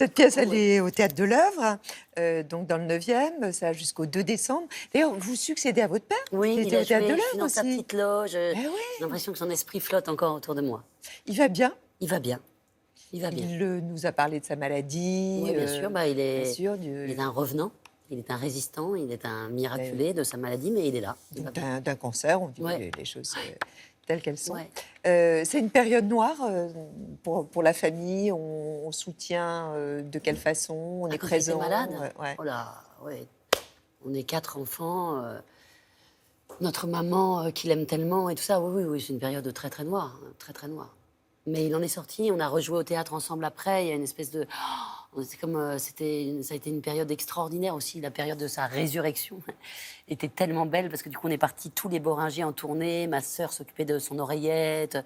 Cette pièce, elle Ouais. est au Théâtre de l'Œuvre, donc dans le 9e, ça jusqu'au 2 décembre. D'ailleurs, vous succédez à votre père, Oui, qui il était a au Théâtre de joué, je suis l'Œuvre dans sa aussi. petite loge. Eh J'ai oui, l'impression que son esprit flotte encore autour de moi. il va bien. Il va bien, il va bien. Il nous a parlé de sa maladie, Oui, bien sûr, bien sûr, il est un revenant, il est un résistant, il est un oui. miraculé de sa maladie, mais il est là, il va Donc bien. d'un cancer, on dit Ouais, les choses telles qu'elles sont. ouais. C'est une période noire pour la famille. On soutient de quelle façon? On Ah, est quand il était présent. malade? Ouais. Oh là, ouais. On est 4 enfants, notre maman qu'il aime tellement et tout ça. Oui, oui, oui, c'est une période très, très noire, hein, très, très noire. Mais il en est sorti, on a rejoué au théâtre ensemble après, il y a une espèce de... C'est comme, ça a été une période extraordinaire aussi, la période de sa résurrection était tellement belle parce que du coup on est partis tous les Boringiers en tournée, ma sœur s'occupait de son oreillette,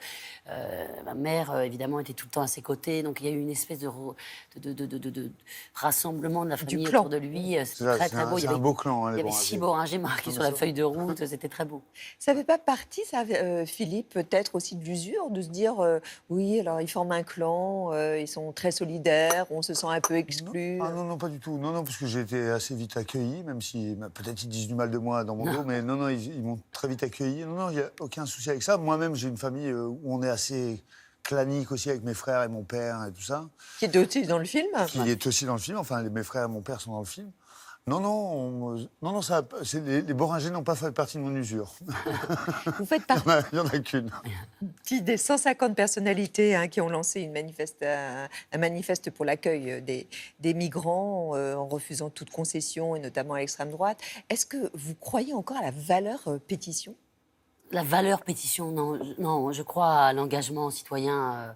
ma mère évidemment était tout le temps à ses côtés, donc il y a eu une espèce de rassemblement de la Du famille clan. autour de lui, C'est c'était ça, très très beau. c'est un beau clan, hein, Il les y avait 6 Boringiers. Boringiers marqués Non, sur mais la ça- feuille de route, c'était très beau. Ça fait pas partie, ça, Philippe, peut-être aussi de l'usure, de se dire oui, alors ils forment un clan, ils sont très solidaires, on se sent un peu exclu. Ah non, non, pas du tout. Non, non, parce que j'ai été assez vite accueilli, même si peut-être ils disent du mal de moi dans mon dos, mais non, non, ils m'ont très vite accueilli. Non, non, il n'y a aucun souci avec ça. Moi-même, j'ai une famille où on est assez clanique aussi avec mes frères et mon père et tout ça, Qui est aussi dans le film. qui est aussi dans le film. Enfin, mes frères et mon père sont dans le film. Non, non, non, non, ça, les Boringers n'ont pas fait partie de mon usure. Vous faites Il y en a qu'une. partie des 150 personnalités qui ont lancé un manifeste pour l'accueil des migrants en refusant toute concession, et notamment à l'extrême droite. Est-ce que vous croyez encore à la valeur pétition? La valeur pétition, non, non, je crois à l'engagement citoyen.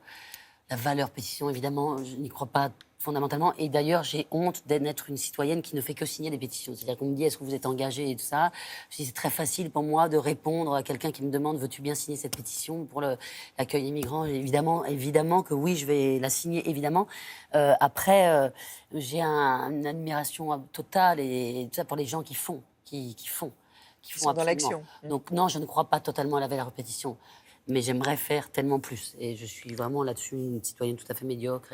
La valeur pétition, évidemment, je n'y crois pas fondamentalement. Et d'ailleurs, j'ai honte d'être une citoyenne qui ne fait que signer des pétitions. C'est-à-dire qu'on me dit, est-ce que vous êtes engagée et tout ça. Je dis, c'est très facile pour moi de répondre à quelqu'un qui me demande, veux-tu bien signer cette pétition pour l'accueil des migrants? Évidemment, évidemment que oui, je vais la signer, évidemment. Après, j'ai une admiration totale et tout ça pour les gens qui font, qui font. Qui font sont dans absolument. l'action. Donc non, je ne crois pas totalement à la valeur pétition. Mais j'aimerais faire tellement plus. Et je suis vraiment là-dessus une citoyenne tout à fait médiocre.